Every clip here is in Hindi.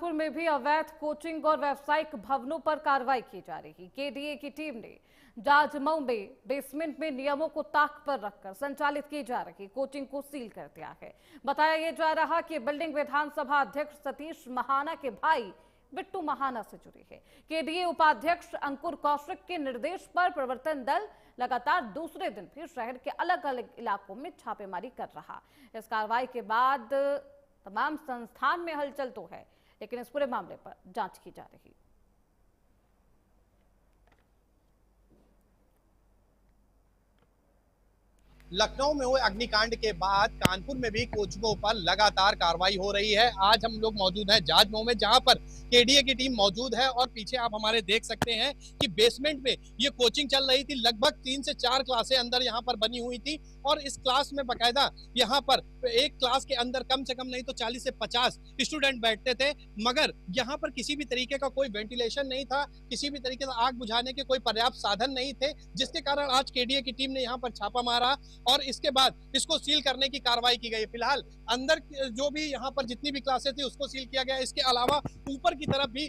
कानपुर में भी अवैध कोचिंग और व्यावसायिक भवनों पर कार्रवाई की जा रही। केडीए की टीम ने जाजमऊ में बेसमेंट में नियमों को ताक पर रखकर संचालित की जा रही कोचिंग को सील कर दिया है। बताया यह जा रहा कि बिल्डिंग विधानसभा अध्यक्ष सतीश महाना के भाई बिट्टू महाना से जुड़ी है। केडीए उपाध्यक्ष अंकुर कौशिक के निर्देश पर प्रवर्तन दल लगातार दूसरे दिन भी शहर के अलग अलग इलाकों में छापेमारी कर रहा। इस कार्रवाई के बाद तमाम संस्थान में हलचल तो है, लेकिन इस पूरे मामले पर जांच की जा रही। लखनऊ में हुए अग्निकांड के बाद कानपुर में भी कोचिंगों पर लगातार कार्रवाई हो रही है। आज हम लोग मौजूद हैं जाजमऊ में, जहां पर केडीए की टीम मौजूद है और पीछे आप हमारे देख सकते हैं कि बेसमेंट में ये कोचिंग चल रही थी। लगभग 3 से 4 क्लासें अंदर यहाँ पर बनी हुई थी और इस क्लास में बाकायदा यहाँ पर एक क्लास के अंदर कम से कम नहीं तो 40 से 50 स्टूडेंट बैठते थे, मगर यहाँ पर किसी भी तरीके का कोई वेंटिलेशन नहीं था, किसी भी तरीके से आग बुझाने के कोई पर्याप्त साधन नहीं थे, जिसके कारण आज केडीए की टीम ने यहाँ पर छापा मारा और इसके बाद इसको सील करने की कार्रवाई की गई। फिलहाल अंदर जो भी यहाँ पर जितनी भी क्लासेस थी उसको सील किया गया। इसके अलावा ऊपर की तरफ भी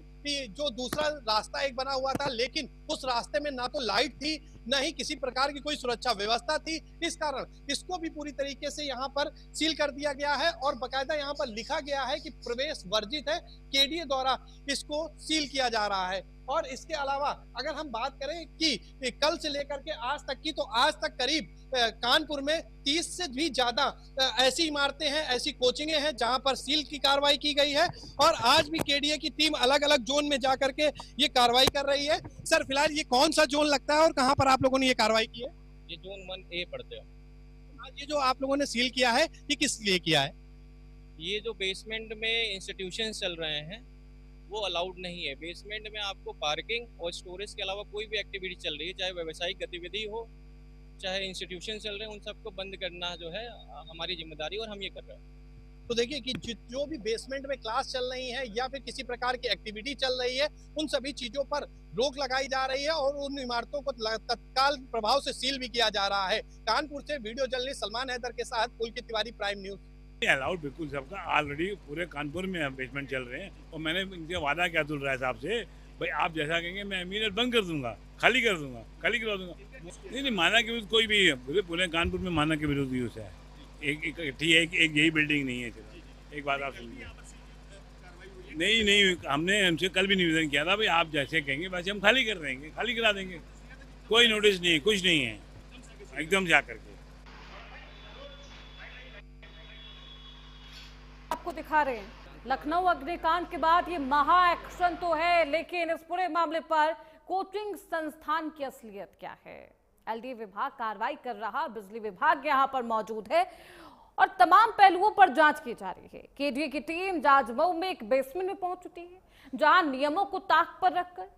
जो दूसरा रास्ता एक बना हुआ था, लेकिन उस रास्ते में ना तो लाइट थी न ही किसी प्रकार की कोई सुरक्षा व्यवस्था थी। इस कारण इसको भी पूरी तरीके से यहाँ पर सील कर दिया गया है और बाकायदा यहाँ पर लिखा गया है कि प्रवेश वर्जित है। केडीए द्वारा इसको सील किया जा रहा है। और इसके अलावा अगर हम बात करें कि कल से लेकर के आज तक की, तो आज तक करीब कानपुर में 30 से भी ज्यादा ऐसी इमारतें हैं, ऐसी कोचिंगें हैं जहां पर सील की कार्रवाई की गई है और आज भी केडीए की टीम अलग अलग जोन में जाकर के ये कार्रवाई कर रही है। सर, फिलहाल ये कौन सा जोन लगता है और कहां पर आप लोगों ने ये कार्रवाई की है? ये जोन 1A पड़ते हैं। ये जो आप लोगों ने सील किया है, ये किस लिए किया है? ये जो बेसमेंट में इंस्टीट्यूशन चल रहे हैं वो अलाउड नहीं है। बेसमेंट में आपको पार्किंग और स्टोरेज के अलावा कोई भी एक्टिविटी चल रही है, चाहे व्यावसायिक गतिविधि हो चाहे इंस्टीट्यूशन चल रहे हैं, उन सबको बंद करना जो है हमारी जिम्मेदारी और हम ये कर रहे हैं। तो देखिए कि जो भी बेसमेंट में क्लास चल रही है या फिर किसी प्रकार की एक्टिविटी चल रही है, उन सभी चीजों पर रोक लगाई जा रही है और उन इमारतों को तत्काल प्रभाव से सील भी किया जा रहा है। कानपुर से वीडियो जर्नलिस्ट सलमान हैदर के साथ पुलकित तिवारी, प्राइम न्यूज। अलाउड बिल्कुल सबका, ऑलरेडी पूरे कानपुर में बेसमेंट चल रहे हैं और मैंने इनसे वादा किया अब्दुल राय साहब से, भाई आप जैसा कहेंगे मैं मिनट बंद कर दूंगा, खाली कर दूंगा, खाली करवा दूंगा। नहीं, माना के विरुद्ध कोई भी पूरे कानपुर में माना के विरुद्ध यूज है। एक यही बिल्डिंग नहीं है। एक बात आप सुनिए, नहीं हमने हमसे कल भी निवेदन किया था, भाई आप जैसे कहेंगे वैसे हम खाली कर देंगे, खाली करा देंगे। कोई नोटिस नहीं है, कुछ नहीं है, एकदम से आकर के आपको दिखा रहे हैं। लखनऊ अग्निकांड के बाद ये महा एक्शन तो है, लेकिन इस पूरे मामले पर कोचिंग संस्थान की असलियत क्या है? एलडीए विभाग कार्रवाई कर रहा, बिजली विभाग यहां पर मौजूद है और तमाम पहलुओं पर जांच की जा रही है। केडीए की टीम जाजमऊ में एक बेसमेंट में पहुंच चुकी है, जहां नियमों को ताक पर रखकर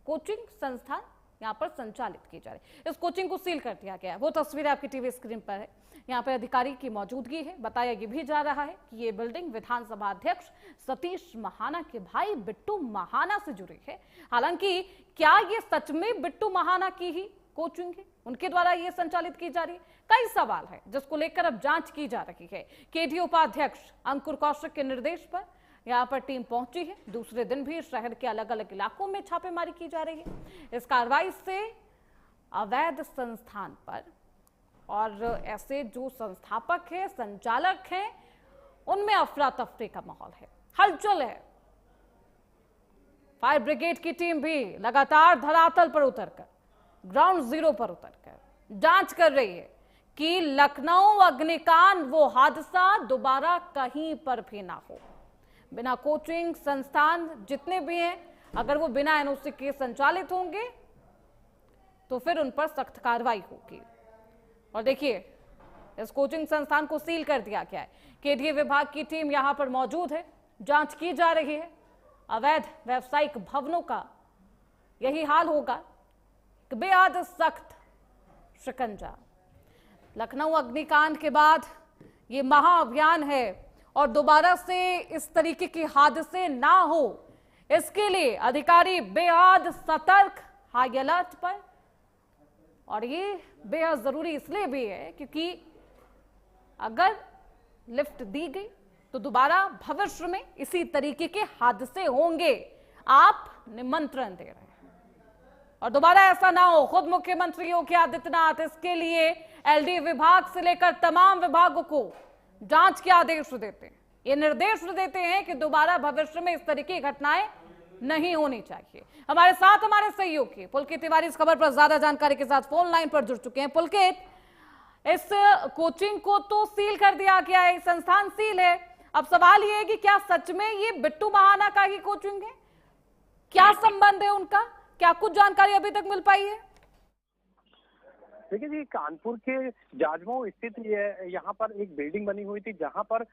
कोचिंग संस्थान यहां पर संचालित की जा रही है। इस कोचिंग को सील कर दिया गया है। वो तस्वीर आपकी टीवी स्क्रीन पर है। यहाँ पर अधिकारी की मौजूदगी है। बताया ये भी जा रहा है कि ये बिल्डिंग विधानसभा अध्यक्ष सतीश महाना के भाई बिट्टू महाना से जुड़ी है। हालांकि क्या ये सच में बिट्टू महाना की ही कोचिंग है, उनके द्वारा ये संचालित की जा रही है? कई सवाल है जिसको लेकर अब जांच की जा रही है। केडीए उपाध्यक्ष अंकुर कौशिक के निर्देश पर यहाँ पर टीम पहुंची है। दूसरे दिन भी शहर के अलग अलग इलाकों में छापेमारी की जा रही है। इस कार्रवाई से अवैध संस्थान पर और ऐसे जो संस्थापक है, संचालक हैं, उनमें अफरा तफरी का माहौल है, हलचल है। फायर ब्रिगेड की टीम भी लगातार धरातल पर उतरकर, ग्राउंड जीरो पर उतरकर जांच कर रही है कि लखनऊ अग्निकांड वो हादसा दोबारा कहीं पर भी ना हो। बिना कोचिंग संस्थान जितने भी हैं, अगर वो बिना एनओसी के संचालित होंगे तो फिर उन पर सख्त कार्रवाई होगी। और देखिए, इस कोचिंग संस्थान को सील कर दिया गया है। केडीए विभाग की टीम यहां पर मौजूद है, जांच की जा रही है। अवैध व्यावसायिक भवनों का यही हाल होगा, बेहद सख्त शिकंजा। लखनऊ अग्निकांड के बाद ये महाअभियान है और दोबारा से इस तरीके के हादसे ना हो, इसके लिए अधिकारी बेहद सतर्क, हाई अलर्ट पर। और ये बेहद जरूरी इसलिए भी है क्योंकि अगर लिफ्ट दी गई तो दोबारा भविष्य में इसी तरीके के हादसे होंगे, आप निमंत्रण दे रहे हैं। और दोबारा ऐसा ना हो। खुद मुख्यमंत्री योगी आदित्यनाथ इसके लिए एलडी विभाग से लेकर तमाम विभागों को जांच के आदेश देते हैं, ये निर्देश देते हैं कि दोबारा भविष्य में इस तरह की घटनाएं नहीं होनी चाहिए। हमारे साथ हमारे सहयोगी पुलकित तिवारी इस खबर पर ज्यादा जानकारी के साथ फोन लाइन पर जुड़ चुके हैं। पुलकित, इस कोचिंग को तो सील कर दिया गया है, संस्थान सील है, अब सवाल ये है कि क्या सच में ये बिट्टू महाना का ही कोचिंग है? क्या संबंध है उनका? क्या कुछ जानकारी अभी तक मिल पाई है? देखिए जी, कानपुर के जाजमऊ स्थित यहाँ पर एक बिल्डिंग बनी हुई थी जहाँ पर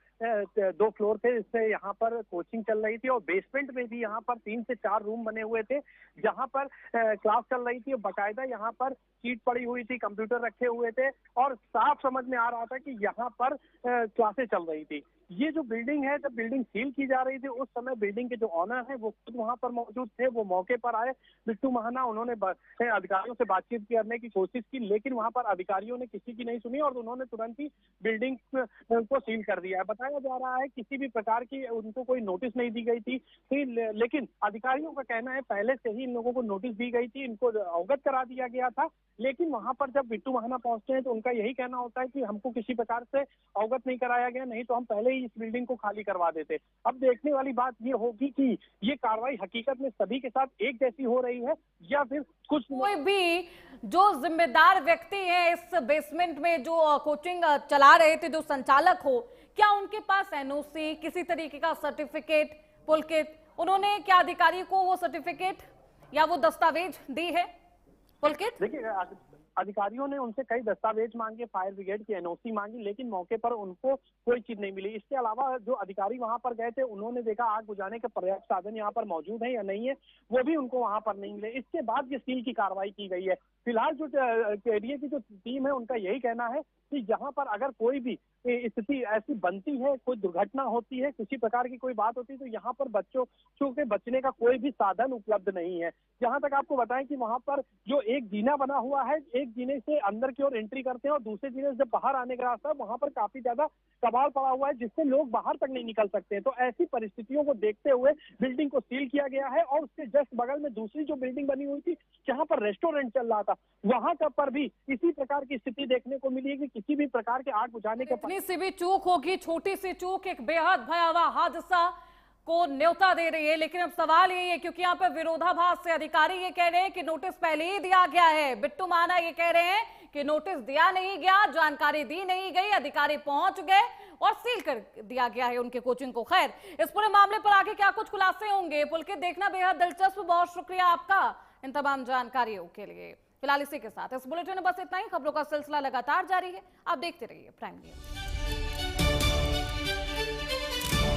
2 फ्लोर थे, इससे यहाँ पर कोचिंग चल रही थी और बेसमेंट में भी यहाँ पर 3 से 4 रूम बने हुए थे जहाँ पर क्लास चल रही थी। बाकायदा यहाँ पर सीट पड़ी हुई थी, कंप्यूटर रखे हुए थे और साफ समझ में आ रहा था कि यहाँ पर क्लासेस चल रही थी। ये जो बिल्डिंग है, जब बिल्डिंग सील की जा रही थी उस समय बिल्डिंग के जो ऑनर है वो खुद वहां पर मौजूद थे। वो मौके पर आए, बिट्टू महाना, उन्होंने अधिकारियों से बातचीत करने की कोशिश की, लेकिन वहां पर अधिकारियों ने किसी की नहीं सुनी और उन्होंने तुरंत ही बिल्डिंग को सील कर दिया है। बताया जा रहा है किसी भी प्रकार की उनको कोई नोटिस नहीं दी गई थी, लेकिन अधिकारियों का कहना है पहले से ही इन लोगों को नोटिस दी गई थी, इनको अवगत करा दिया गया था। लेकिन वहां पर जब बिट्टू महाना पहुंचते हैं तो उनका यही कहना होता है कि हमको किसी प्रकार से अवगत नहीं कराया गया, नहीं तो हम पहले ही इस बिल्डिंग को खाली करवा देते। अब देखने वाली बात ये होगी कि ये कार्रवाई हकीकत में सभी के साथ एक जैसी हो रही है या फिर कुछ कोई भी जो जिम्मेदार व्यक्ति है इस बेसमेंट में जो कोचिंग चला रहे थे, जो संचालक हो, क्या उनके पास एनओसी, किसी तरीके का सर्टिफिकेट? पुलकित, उन्होंने क्या अधिकारी को वो सर्टिफिकेट या वो दस्तावेज दी है? पुलकित, देखिए, अधिकारियों ने उनसे कई दस्तावेज मांगे, फायर ब्रिगेड की एनओसी मांगी, लेकिन मौके पर उनको कोई चीज नहीं मिली। इसके अलावा जो अधिकारी वहां पर गए थे उन्होंने देखा आग बुझाने के पर्याप्त साधन यहाँ पर मौजूद है या नहीं है, वो भी उनको वहां पर नहीं मिले। इसके बाद ये सील की कार्रवाई की गई है। फिलहाल जो केडीए की जो टीम है उनका यही कहना है कि यहाँ पर अगर कोई भी स्थिति ऐसी बनती है, कोई दुर्घटना होती है, किसी प्रकार की कोई बात होती है, तो यहाँ पर बच्चों के बचने का कोई भी साधन उपलब्ध नहीं है। जहाँ तक आपको बताएं कि वहां पर जो एक जीना बना हुआ है, एक जीने से अंदर की ओर एंट्री करते हैं और दूसरे जीने से जब बाहर आने का रास्ता है वहां पर काफी ज्यादा कबाड़ पड़ा हुआ है जिससे लोग बाहर तक नहीं निकल सकते हैं। तो ऐसी परिस्थितियों को देखते हुए बिल्डिंग को सील किया गया है और उसके जस्ट बगल में दूसरी जो बिल्डिंग बनी हुई थी जहाँ पर रेस्टोरेंट चल रहा था, वहां का पर भी इसी प्रकार की स्थिति देखने को मिली है कि किसी भी प्रकार के आग बुझाने के इतनी सी भी चूक होगी, छोटी सी चूक एक बेहद भयावह हादसा को न्योता दे रही है। लेकिन अब सवाल यही है, क्योंकि यहाँ पर विरोधाभास से अधिकारी ये कह रहे हैं कि नोटिस पहले ही दिया गया है, बिट्टू महाना ये कह रहे हैं कि नोटिस दिया नहीं गया, जानकारी दी नहीं गई, अधिकारी पहुंच गए और सील कर दिया गया है उनके कोचिंग को। खैर, इस पूरे मामले पर आगे क्या कुछ खुलासे होंगे, पुलकित, देखना बेहद दिलचस्प। बहुत शुक्रिया आपका इन तमाम जानकारियों के लिए। फिलहाल इसी के साथ इस बुलेटिन में बस इतना ही। खबरों का सिलसिला लगातार जारी है, आप देखते रहिए प्राइम न्यूज।